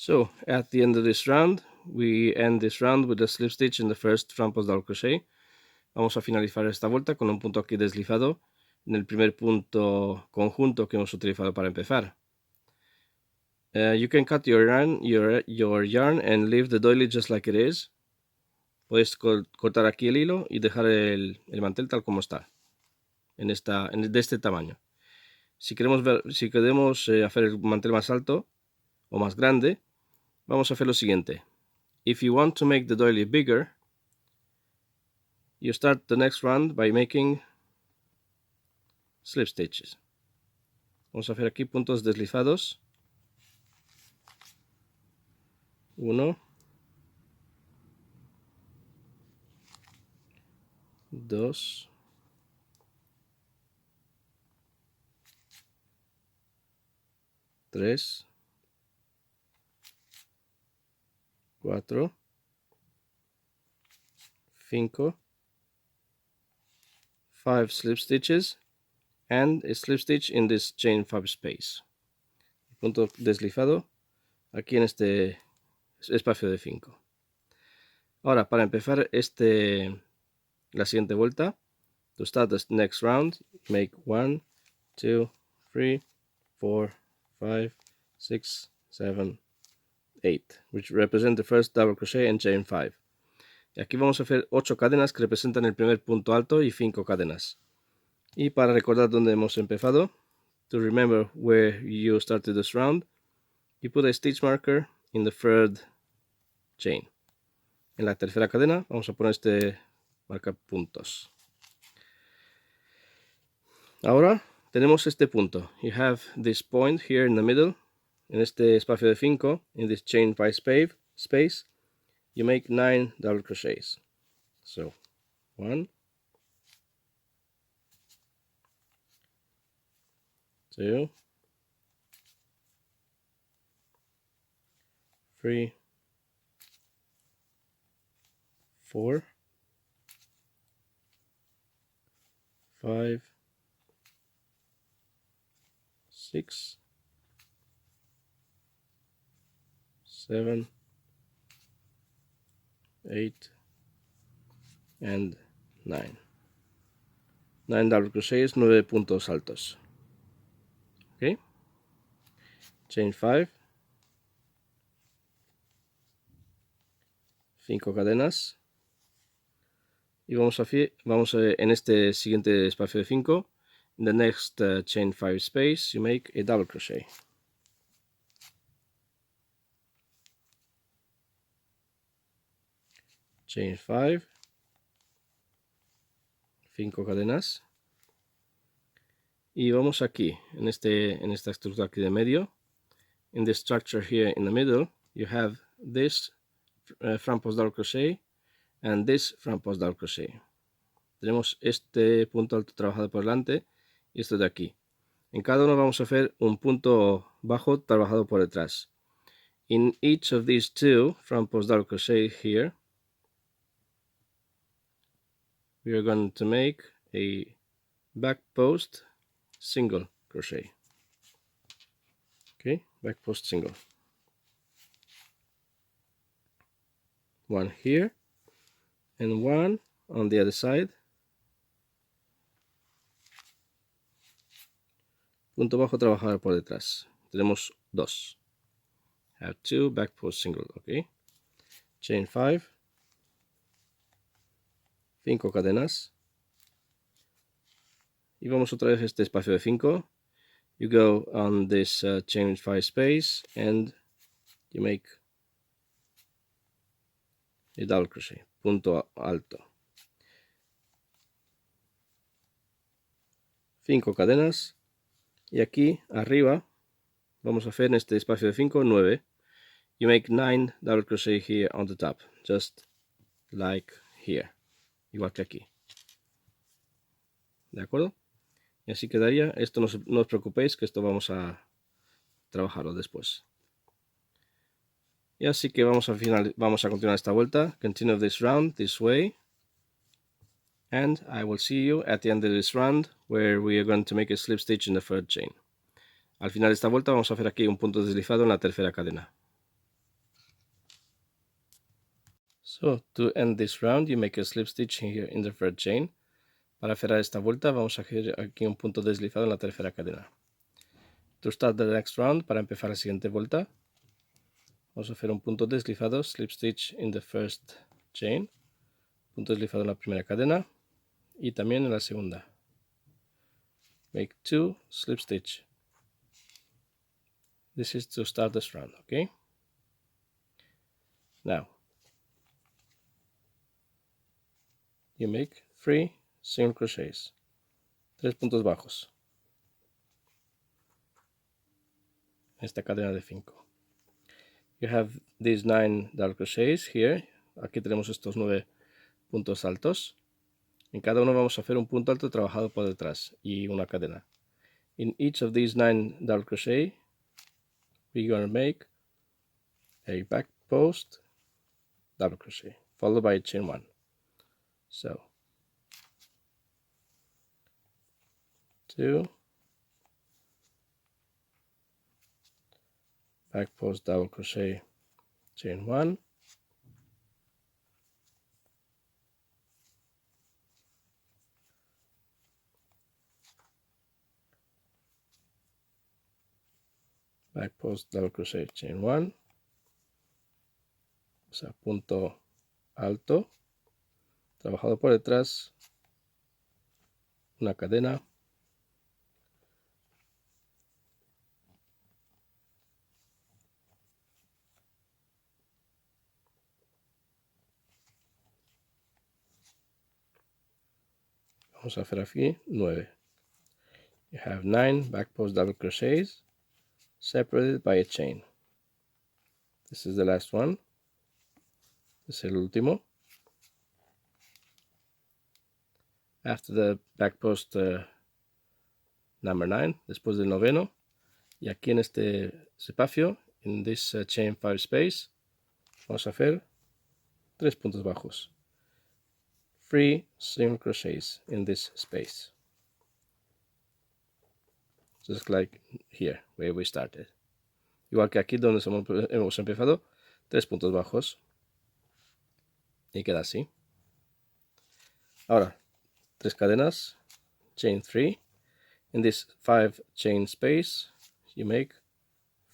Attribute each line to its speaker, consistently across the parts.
Speaker 1: So at the end of this round, we end this round with a slip stitch in the first front post double crochet. Vamos a finalizar esta vuelta con un punto aquí deslizado en el primer punto conjunto que hemos utilizado para empezar. You can cut your yarn and leave the doily just like it is. Puedes cortar aquí el hilo y dejar el mantel tal como está, de este tamaño. Si queremos hacer el mantel más alto o más grande, vamos a hacer lo siguiente. If you want to make the doily bigger, you start the next round by making slip stitches. Vamos a hacer aquí puntos deslizados. 1, 2, 3, 4, 5, 5 slip stitches and a slip stitch in this chain 5 space. Punto deslizado aquí en este espacio de 5. Ahora, para empezar la siguiente vuelta, to start the next round, make 1, 2, 3, 4, 5, 6, 7, 8, which represent the first double crochet and chain 5. Y aquí vamos a hacer 8 cadenas que representan el primer punto alto y 5 cadenas. Y para recordar dónde hemos empezado, to remember where you started this round, you put a stitch marker in the third chain. En la tercera cadena vamos a poner este marcar puntos. Ahora tenemos este punto. You have this point here in the middle. En este espacio de 5, in this chain 5 space, you make 9 double crochets. So 1, 2, 3, 4, 5, 6, 7, 8, and 9. 9 double crochets, 9 puntos altos. Okay, chain 5, 5 cadenas, y vamos en este siguiente espacio de 5, in the next chain 5 space, you make a double crochet. Chain 5, 5 cadenas, y vamos aquí, en esta estructura aquí de medio, in the structure here in the middle, you have this front post double crochet and this front post double crochet. Tenemos este punto alto trabajado por delante y esto de aquí. En cada uno vamos a hacer un punto bajo trabajado por detrás. In each of these two front post double crochet here, we are going to make a back post single crochet. Okay, back post single. One here and one on the other side. Punto bajo trabajado por detrás. Tenemos 2. Have 2 back post single, okay. Chain 5. 5 cadenas. Y vamos otra vez a este espacio de 5. You go on this chain 5 space and you make a double crochet, punto alto. 5 cadenas. Y aquí arriba vamos a hacer en este espacio de 5, 9. You make 9 double crochet here on the top, just like here, igual que aquí. ¿De acuerdo? Y así quedaría. Esto no os preocupéis, que esto vamos a trabajarlo después. Y así que vamos a continuar esta vuelta. Continue this round this way. And I will see you at the end of this round, where we are going to make a slip stitch in the third chain. Al final de esta vuelta vamos a hacer aquí un punto deslizado en la tercera cadena. So to end this round, you make a slip stitch here in the third chain. Para cerrar esta vuelta vamos a hacer aquí un punto deslizado en la tercera cadena. To start the next round, para empezar la siguiente vuelta, vamos a hacer un punto deslizado, slip stitch in the first chain, punto deslizado en la primera cadena y también en la segunda. Make 2 slip stitch. This is to start this round, okay? Now, you make 3 single crochets, 3 puntos bajos, esta cadena de 5. You have these 9 double crochets here. Aquí tenemos estos 9 puntos altos. En cada uno vamos a hacer un punto alto trabajado por detrás y una cadena. In each of these 9 double crochet, we're going to make a back post double crochet followed by a chain 1. So 2 back post double crochet, chain 1, back post double crochet, chain 1, o sea, punto alto trabajado por detrás, una cadena, vamos a hacer aquí 9. You have 9 back post double crochets separated by a chain. This is the last one. Es el último. After the back post number 9, después del noveno, y aquí en este espacio, in this chain 5 space, vamos a hacer 3 puntos bajos. 3 single crochets in this space. Just like here, where we started. Igual que aquí donde hemos empezado, 3 puntos bajos. Y queda así. Ahora, 3 cadenas, chain 3. In this 5 chain space, you make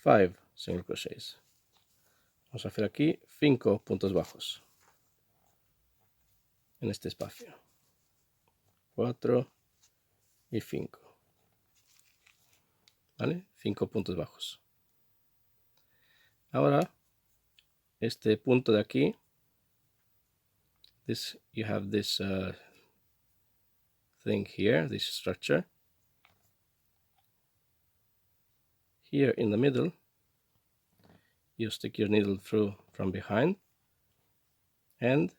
Speaker 1: 5 single crochets. Vamos a hacer aquí 5 puntos bajos en este espacio. 4 y 5. ¿Vale? 5 puntos bajos. Ahora, este punto de aquí, you have this thing here, this structure. Here in the middle, you stick your needle through from behind and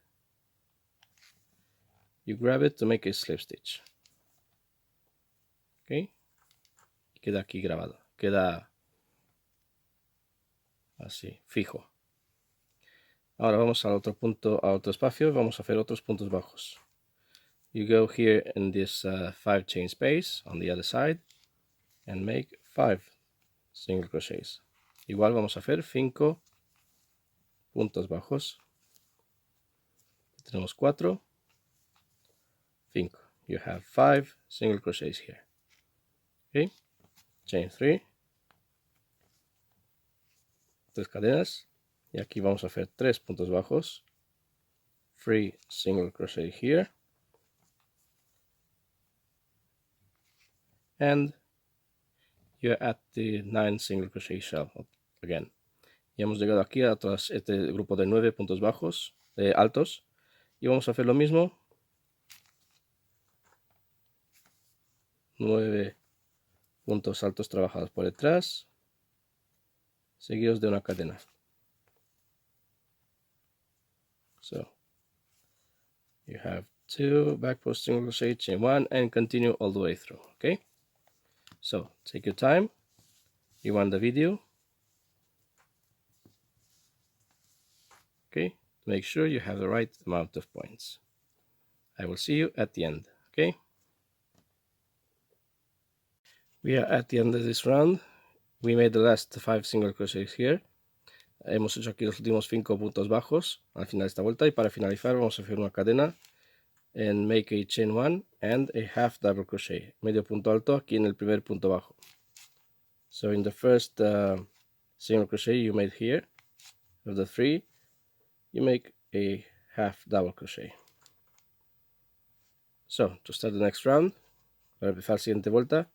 Speaker 1: you grab it to make a slip stitch. ¿Ok? Queda aquí grabado. Queda así, fijo. Ahora vamos al otro punto, a otro espacio. Vamos a hacer otros puntos bajos. You go here in this 5 chain space on the other side and make 5 single crochets. Igual vamos a hacer 5 puntos bajos. Tenemos 4, 5. You have 5 single crochets here. Okay, chain 3, 3 cadenas, y aquí vamos a hacer 3 puntos bajos. 3 single crochet here. And you're at the 9 single crochet shell again. Y hemos llegado aquí a este grupo de 9 puntos bajos, altos, y vamos a hacer lo mismo. 9 puntos altos trabajados por detrás, seguidos de una cadena. So you have 2 back post single crochet, chain 1, and continue all the way through. Okay, so take your time. You want the video. Okay, make sure you have the right amount of points. I will see you at the end. Okay, we are at the end of this round. We made the last 5 single crochets here. Hemos hecho aquí los últimos 5 puntos bajos al final de esta vuelta, y para finalizar vamos a hacer una cadena and make a chain 1 and a half double crochet, medio punto alto aquí en el primer punto bajo. So in the first single crochet you made here, of the 3, you make a half double crochet. So to start the next round, para empezar la siguiente vuelta,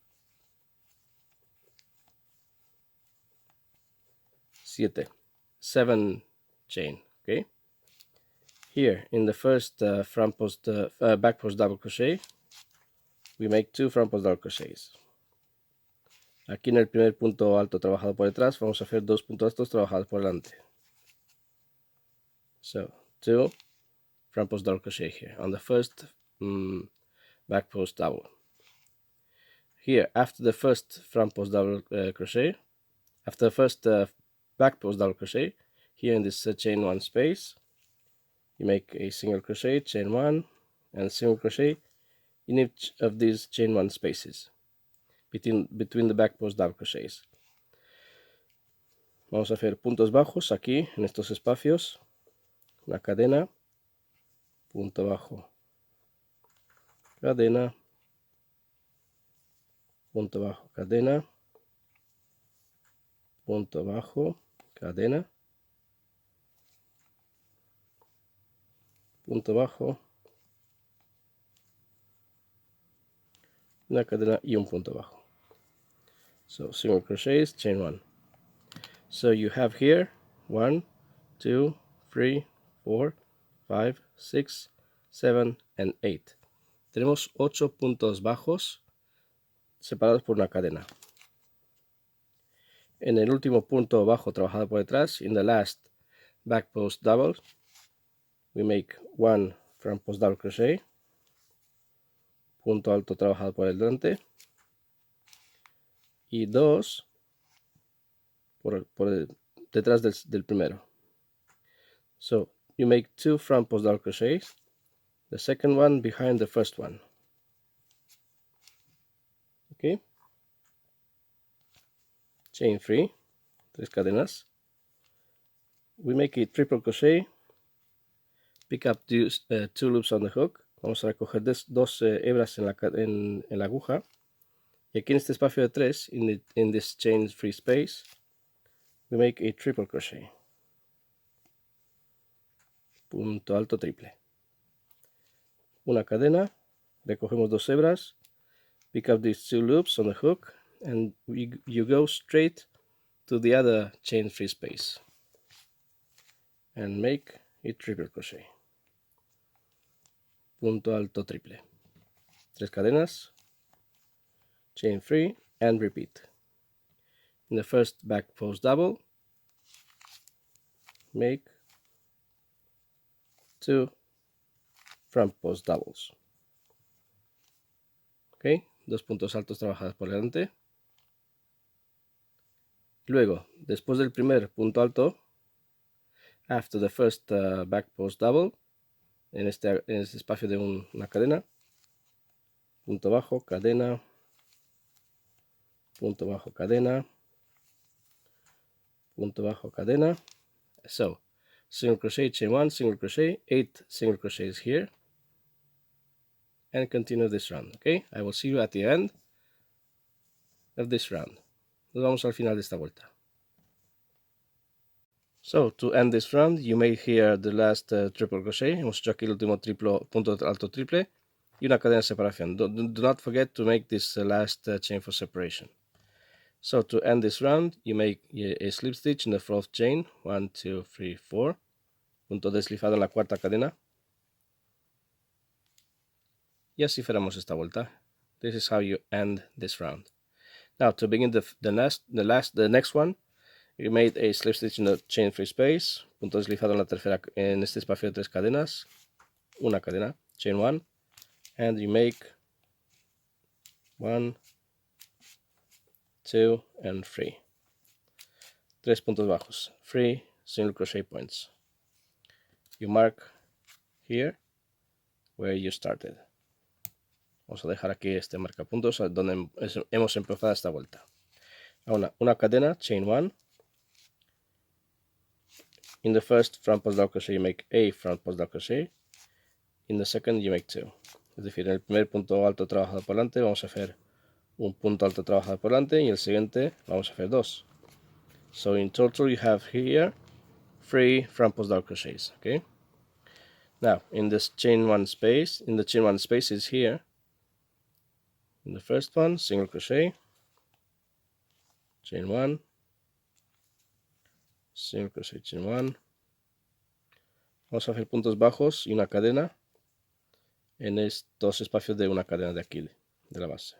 Speaker 1: 7 chain, okay. Here in the first back post double crochet, we make 2 front post double crochets. Aquí en el primer punto alto trabajado por detrás vamos a hacer 2 puntos altos trabajados por delante. So 2 front post double crochet here on the first back post double. Here after the first front post double crochet, after the first back post double crochet, here in this chain 1 space, you make a single crochet, chain 1, and single crochet in each of these chain 1 spaces between the back post double crochets. Vamos a hacer puntos bajos aquí en estos espacios, una cadena, punto bajo, cadena, punto bajo, cadena, punto bajo, cadena, punto bajo, una cadena y un punto bajo. So single crochets, chain 1. So you have here 1, 2, 3, 4, 5, 6, 7 and 8. Tenemos 8 puntos bajos separados por una cadena. En el último punto bajo trabajado por detrás, in the last back post double, we make 1 front post double crochet, punto alto trabajado por el delante, y 2 por detrás del primero. So you make 2 front post double crochets, the second one behind the first one. Okay. Chain 3, 3 cadenas. We make a triple crochet, pick up 2 loops on the hook. Vamos a recoger 2 hebras en la aguja. Y aquí en este espacio de 3, in this chain free space, we make a triple crochet. Punto alto triple. Una cadena, recogemos 2 hebras, pick up these 2 loops on the hook, and you go straight to the other chain free space and make a triple crochet. Punto alto triple. 3 cadenas, chain 3, and repeat. In the first back post double, make 2 front post doubles. Ok, 2 puntos altos trabajados por delante. Luego, después del primer punto alto, after the first back post double, en este espacio de una cadena, punto bajo, cadena, punto bajo, cadena, punto bajo, cadena. So single crochet, chain 1, single crochet, 8 single crochets here, and continue this round. Okay, I will see you at the end of this round. Nos vamos al final de esta vuelta. So to end this round, you made here the last triple crochet. Hemos hecho aquí el último punto alto triple y una cadena de separación. Do not forget to make this last chain for separation. So to end this round, you make a slip stitch in the fourth chain, 1, 2, 3, 4, punto deslizado en la cuarta cadena. Y así cerramos esta vuelta. This is how you end this round. Now to begin the next one, you made a slip stitch in the chain free space, punto deslizado en este espacio de 3 cadenas, una cadena, chain 1, and you make 1, 2 and 3. 3 puntos bajos, 3 single crochet points. You mark here where you started. Vamos a dejar aquí este marcapuntos donde hemos empezado esta vuelta. Ahora, una cadena, chain 1, in the first front post double crochet you make a front post double crochet, in the second you make 2. Es decir, en el primer punto alto trabajado por delante vamos a hacer un punto alto trabajado por delante y el siguiente vamos a hacer 2. So in total you have here 3 front post double crochets. Okay. Now in this chain 1 space, in the chain 1 space is here. In the first one, single crochet, chain 1, single crochet, chain 1. Vamos a hacer puntos bajos y una cadena en estos espacios de una cadena de aquí, de la base.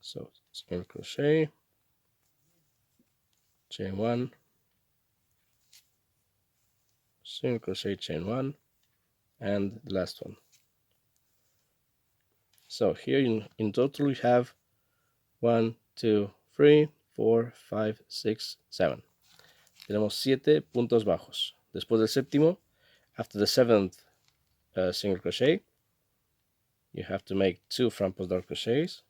Speaker 1: So, single crochet, chain 1, single crochet, chain 1, and the last one. So here in total we have 1, 2, 3, 4, 5, 6, 7. Tenemos 7 puntos bajos. Después del séptimo, after the 7th single crochet, you have to make 2 front post double crochets,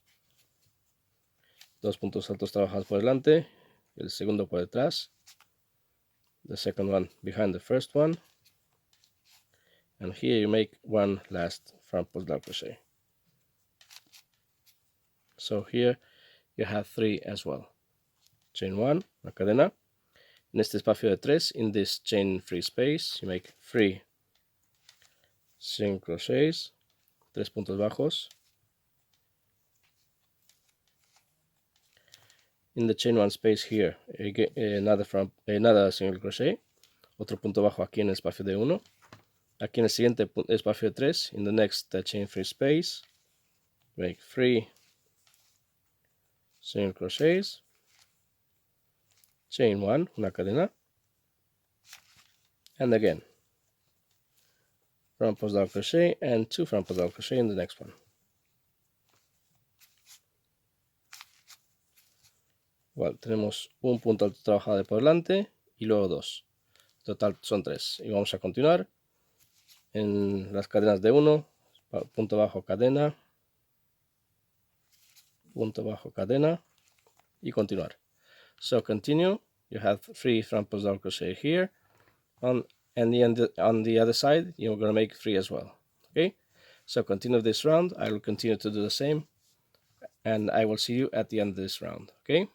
Speaker 1: 2 puntos altos trabajados por delante, el segundo por detrás, the second one behind the first one, and here you make 1 last front post double crochet. So here you have 3 as well. Chain 1, una cadena. En este espacio de 3, in this chain free space, you make 3 single crochets, 3 puntos bajos. In the chain 1 space here, another single crochet, otro punto bajo aquí en el espacio de 1. Aquí en el siguiente espacio de 3, in the next chain free space, make 3 single crochets, chain 1, una cadena, and again front post double crochet and 2 front post double crochet in the next one. Igual, tenemos un punto alto trabajado por delante y luego 2. Total son 3. Y vamos a continuar en las cadenas de 1, punto bajo, cadena, punto bajo, cadena, y continuar. So continue. You have 3 front post double crochet here, and on the other side you're going to make 3 as well. Okay, so continue this round. I will continue to do the same, and I will see you at the end of this round. Okay.